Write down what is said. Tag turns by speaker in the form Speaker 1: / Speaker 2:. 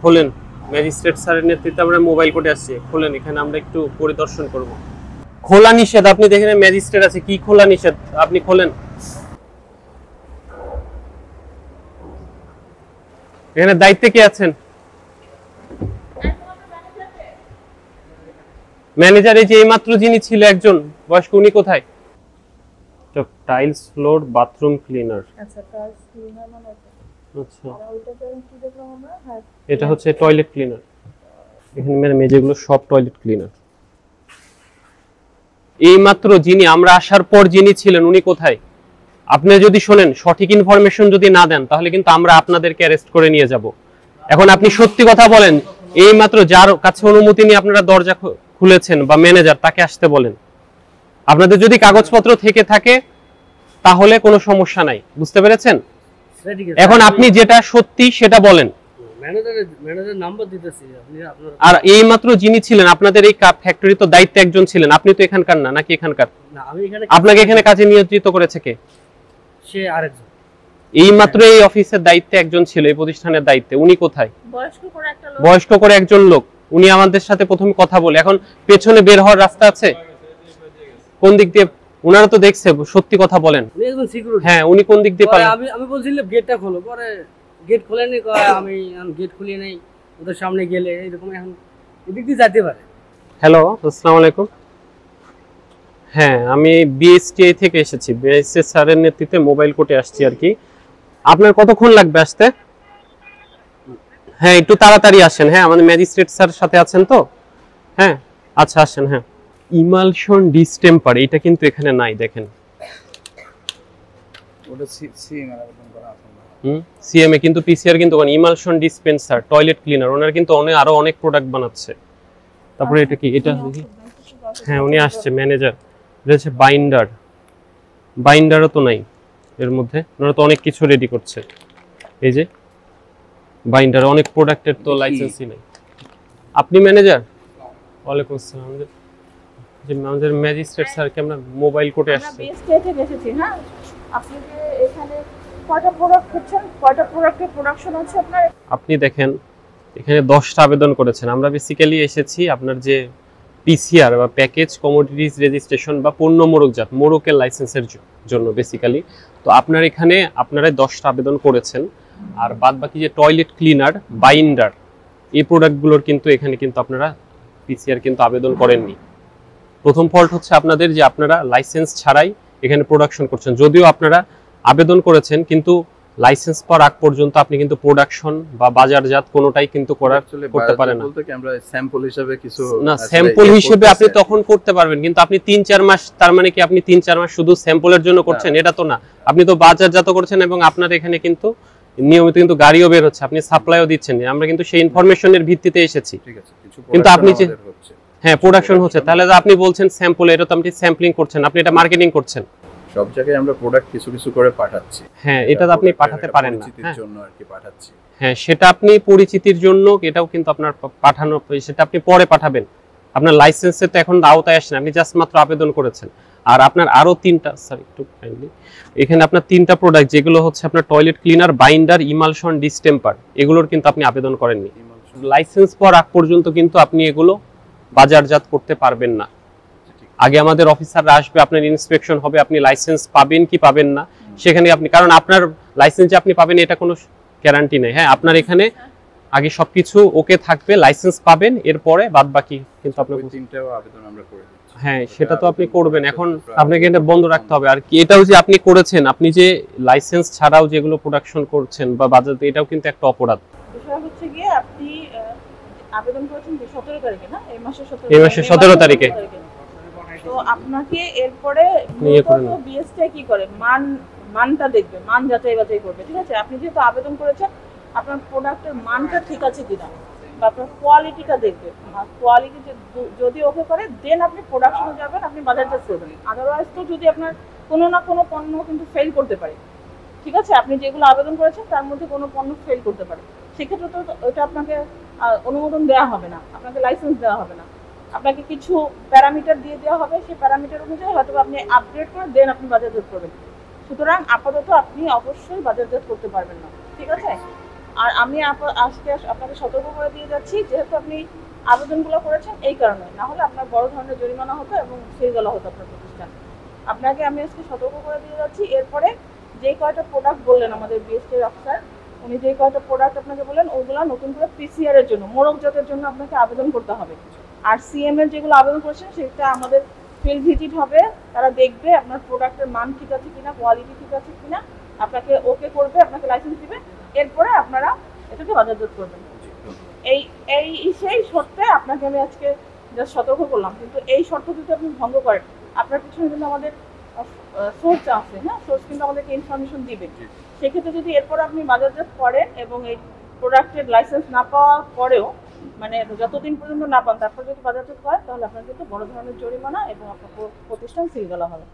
Speaker 1: খোলেন, ম্যাজিস্ট্রেট স্যারের নেতৃত্বে আমরা মোবাইল কোর্টে আসছি। খোলেন, এখানে আমরা একটু পরিদর্শন করব। খোলা নিষেধ, আপনি দেখেন ম্যাজিস্ট্রেট আছে, কি খোলা নিষেধ? আপনি খোলেন। এখানে দায়িত্বে কে আছেন? ম্যানেজার এই যে এইমাত্র যিনি ছিল একজন বয়স্ক, উনি কোথায়? Tiles floor bathroom cleaner.
Speaker 2: আচ্ছা, টাইলস ক্লিনার মানে
Speaker 1: আচ্ছা,
Speaker 2: আর ওইটা কি দেখলাম আমরা? হ্যাঁ,
Speaker 1: এটা হচ্ছে টয়লেট ক্লিনার। এখানে মেঝেগুলো সব টয়লেট ক্লিনার। এইমাত্র যিনি, আমরা আসার পর যিনি ছিলেন, উনি কোথায়? আপনি যদি শোনেন, সঠিক ইনফরমেশন যদি না দেন, তাহলে কিন্তু আমরা আপনাদেরকে অ্যারেস্ট করে নিয়ে যাব। এখন আপনি সত্যি কথা বলেন, এইমাত্র যার কাছে অনুমতি নিয়ে আপনারা দরজা খুলেছেন বা ম্যানেজার, তাকে আসতে বলেন। আপনাদের যদি কাগজপত্র থেকে থাকে তাহলে কোনো সমস্যা নাই, বুঝতে পেরেছেন? এখন আপনি যেটা সত্যি সেটা বলেন।
Speaker 3: ম্যানেজার নাম্বার দিতেছি আপনি আপনার।
Speaker 1: আর এইমাত্র যিনি ছিলেন আপনাদের এই কাপ ফ্যাক্টরি, তো দায়িত্বে একজন ছিলেন, আপনি তো এখানকার না, নাকি এখানকার?
Speaker 3: না, আমি এখানে।
Speaker 1: আপনাকে এখানে কাজে নিয়োজিত করেছে কে?
Speaker 3: সে আরেকজন।
Speaker 1: এইমাত্র এই অফিসের দায়িত্বে একজন ছিল, এই প্রতিষ্ঠানের দায়িত্বে, উনি কোথায়?
Speaker 2: বয়স্ক করে একটা লোক,
Speaker 1: বয়স্ক করে একজন লোক, উনি আমাদের সাথে প্রথমে কথা বলে। এখন পেছনে বের হওয়ার রাস্তা আছে? কোন দিক দিয়ে? উনারা তো দেখছে, সত্যি কথা বলেন।
Speaker 3: উনি একজন সিকিউরিটি।
Speaker 1: হ্যাঁ, উনি কোন দিক দিয়ে পালেন?
Speaker 3: আমি বলছিলাম গেটটা খোলো, পরে গেট খোলেনি, আমি গেট খুলি নাই। ওদের সামনে গেলে এরকম এখন এদিক দিয়ে যেতে পারে।
Speaker 1: হ্যালো, আসসালামু আলাইকুম। হ্যাঁ, আমি বিএসটিআই থেকে এসেছি, বিএসএস স্যারের নেতৃত্বে মোবাইল কোর্টে আসছি আর কি। আপনার কতক্ষণ লাগবে আসতে? হ্যাঁ, একটু তাড়াতাড়ি আসেন। হ্যাঁ, আমাদের ম্যাজিস্ট্রেট স্যার সাথে আছেন তো? হ্যাঁ, আচ্ছা আসেন। হ্যাঁ, ইমালশন ডিস্টেম্পার, এটা কিন্তু এখানে নাই, দেখেন।
Speaker 4: ওটা সিএমএর আবেদন করা আছে না।
Speaker 1: সিএমএ কিন্তু পিসিআর কিন্তু মানে ইমালশন ডিসপেন্সার, টয়লেট ক্লিনার, ওনার কিন্তু আরো অনেক প্রোডাক্ট বানাচ্ছে। তারপরে এটা কি? এটা দেখি। হ্যাঁ, উনি আসছে ম্যানেজার। এটা হচ্ছে বাইন্ডার, বাইন্ডারও তো নাই এর মধ্যে, ওনারা তো অনেক কিছু রেডি করছে। এই যে বাইন্ডার, অনেক প্রোডাক্টের তো লাইসেন্সই নাই। আপনি ম্যানেজার? ওয়ালাইকুম আসসালাম। যে আমাদের ম্যাজিস্ট্রেট স্যারকে আমরা মোবাইল কোর্টে
Speaker 2: আমরা
Speaker 1: আসছি।
Speaker 2: বিএসটিআই থেকে এসেছি। হ্যাঁ, আপনি যে এখানে কয়টা প্রোডাক্ট করছেন, কয়টা প্রোডাক্টের প্রোডাকশন হচ্ছে আপনার?
Speaker 1: আপনি দেখেন এখানে 10টা আবেদন করেছেন। আমরা বেসিক্যালি এসেছি আপনার যে পিসিআর বা প্যাকেজ কমোডিটিস রেজিস্ট্রেশন বা পণ্য মোড়কজাত, মোড়কের লাইসেন্সের জন্য বেসিক্যালি। তো আপনার এখানে আপনারা 10টা আবেদন করেছেন, আর বাদ বাকি যে টয়লেট ক্লিনার, বাইন্ডার, এই প্রোডাক্টগুলোর কিন্তু এখানে কিন্তু আপনারা পিসিআর কিন্তু আবেদন করেননি। প্রথম ফল্ট হচ্ছে আপনাদের যে আপনারা লাইসেন্স ছাড়াই এখানে প্রোডাকশন করছেন। যদিও আপনারা আবেদন করেছেন, কিন্তু লাইসেন্স পাওয়ার আগ পর্যন্ত আপনি কিন্তু প্রোডাকশন বা বাজারজাত কোনোটাই কিন্তু করতে পারেন না।
Speaker 4: বলতে কি আমরা স্যাম্পল হিসেবে কিছু
Speaker 1: না, স্যাম্পল হিসেবে আপনি তখন করতে পারবেন, কিন্তু আপনি 3-4 মাস, তার মানে কি আপনি 3-4 মাস শুধু স্যাম্পলের জন্য করছেন? এটা তো না, আপনি তো বাজারজাত করছেন এবং আপনার এখানে কিন্তু নিয়মিত কিন্তু গাড়িও বের হচ্ছে, আপনি সাপ্লাইও দিচ্ছেন। আমরা কিন্তু সেই ইনফরমেশনের ভিত্তিতে এসেছি।
Speaker 4: ঠিক আছে, কিছু
Speaker 1: কিন্তু আপনি যে
Speaker 4: হচ্ছে,
Speaker 1: হ্যাঁ প্রোডাকশন হচ্ছে, তাহলে আপনি বলছেন স্যাম্পল, এটা তো আপনি স্যাম্পলিং করছেন, আপনি এটা মার্কেটিং করছেন।
Speaker 4: সব জায়গায় আমরা প্রোডাক্ট কিছু কিছু করে পাঠাচ্ছি।
Speaker 1: হ্যাঁ, এটা তো আপনি পাঠাতে পারেন না।
Speaker 4: পরিচিতির জন্য আর কি পাঠাচ্ছি।
Speaker 1: হ্যাঁ, সেটা আপনি পরিচিতির জন্য, এটাও কিন্তু আপনার পাঠানো, সেটা আপনি পরে পাঠাবেন। আপনার লাইসেন্সে তো এখন আওতায় আসেন, আপনি জাস্ট মাত্র আবেদন করেছেন। আর আপনার আরো 3টা, স্যার একটু কাইন্ডলি, এখানে আপনার 3টা প্রোডাক্ট, যেগুলো হচ্ছে আপনার toilet cleaner, binder, emulsion distemper, এগুলোর কিন্তু আপনি আবেদন করেননি। লাইসেন্স পাওয়ার আগ পর্যন্ত কিন্তু আপনি এগুলো বাজারজাত করতে পারবেন না। আগে আমাদের অফিসাররা আসবে, আপনার ইন্সপেকশন হবে, আপনি লাইসেন্স পাবেন কি পাবেন না সেখানে আপনি, কারণ আপনার লাইসেন্স যে আপনি পাবেন এটা কোনো গ্যারান্টি নেই। হ্যাঁ, আপনার এখানে আগে সবকিছু ওকে থাকবে, লাইসেন্স পাবেন, এরপরে বাদ বাকি কিন্তু আপনার
Speaker 4: 3টাও আবেদন আমরা করে দিচ্ছি।
Speaker 1: হ্যাঁ, সেটা তো আপনি করবেন। এখন আপনাকে এটা বন্ধ রাখতে হবে। আর কি, এটাও যে আপনি করেছেন, আপনি যে লাইসেন্স ছাড়াও যেগুলো প্রোডাকশন করছেন বা বাজারে, এটাও কিন্তু একটা অপরাধ।
Speaker 2: বিষয় হচ্ছে গিয়ে আপনি আবেদন করেছেন যে 17 তারিখে, না এই মাসের
Speaker 1: 17 তারিখে।
Speaker 2: তো আপনাকে এরপরে বিএসটিআই কি করে, মানটা দেখবে, মান যাচাই বাছাই করবে। ঠিক আছে, আপনি যেহেতু আবেদন করেছেন, আপনার প্রোডাক্টের মানটা ঠিক আছে কিনা বা আপনার কোয়ালিটিটা দেখবে। কোয়ালিটি যদি ওকে করে, দেন আপনি প্রোডাকশনে যাবেন, আপনি বাজারজাত করবেন। আদারওয়াইজ তো যদি আপনার কোনো না কোনো পণ্য কিন্তু ফেল করতে পারে। ঠিক আছে, আপনি যেগুলো আবেদন করেছেন তার মধ্যে কোনো পণ্য ফেল করতে পারে, সেক্ষেত্রে তো ওটা আপনাকে অনুমোদন দেওয়া হবে না, আপনাকে লাইসেন্স দেওয়া হবে না। আপনাকে কিছু প্যারামিটার দিয়ে দেওয়া হবে, সেই প্যারামিটার অনুযায়ী হয়তো আপনি আপগ্রেড করে দেন আপনি বাজারজাত করবেন। সুতরাং আপাতত আপনি অবশ্যই বাজারজাত করতে পারবেন না। ঠিক আছে, আর আমি আজকে আপনাকে সতর্ক করে দিয়ে যাচ্ছি, যেহেতু আপনি আবেদনগুলো করেছেন এই কারণে, না হলে আপনার বড় ধরনের জরিমানা হতো এবং সিল গলা হতো আপনার প্রতিষ্ঠান। আপনাকে আমি আজকে সতর্ক করে দিয়ে যাচ্ছি। এরপরে যে কয়টা প্রোডাক্ট বললেন আমাদের বিএসটির অফিসার, উনি যে কয়টা প্রোডাক্ট আপনাকে বললেন ওগুলো নতুন করে পিসিআর এর জন্য, মোড়ক জাতের জন্য আপনাকে আবেদন করতে হবে। আর সিএম এর যেগুলো আবেদন করেছেন সেটা আমাদের ফিল্ড ভিজিট হবে, তারা দেখবে আপনার প্রোডাক্টের মান ঠিক আছে কিনা, কোয়ালিটি ঠিক আছে কিনা, আপনাকে ওকে করবে, আপনাকে লাইসেন্স দিবে, এরপরে আপনারা এটাকে বাজারজাত করবেন। সেই শর্তে আপনাকে আমি আজকে জাস্ট সতর্ক করলাম। কিন্তু এই শর্ত যদি আপনি ভঙ্গ করেন, আপনার পিছনে কিন্তু আমাদের সোর্স আছে, হ্যাঁ, সোর্স কিন্তু আমাদেরকে ইনফরমেশন দিবে। সেক্ষেত্রে যদি এরপর আপনি বাজারজাত করেন এবং এই প্রোডাক্টের লাইসেন্স না পাওয়ার পরেও, মানে যতদিন পর্যন্ত না পান তারপর যদি বাজারজাত করেন, তাহলে আপনার কিন্তু বড় ধরনের জরিমানা এবং আপনার প্রতিষ্ঠান সিল গলা হবে।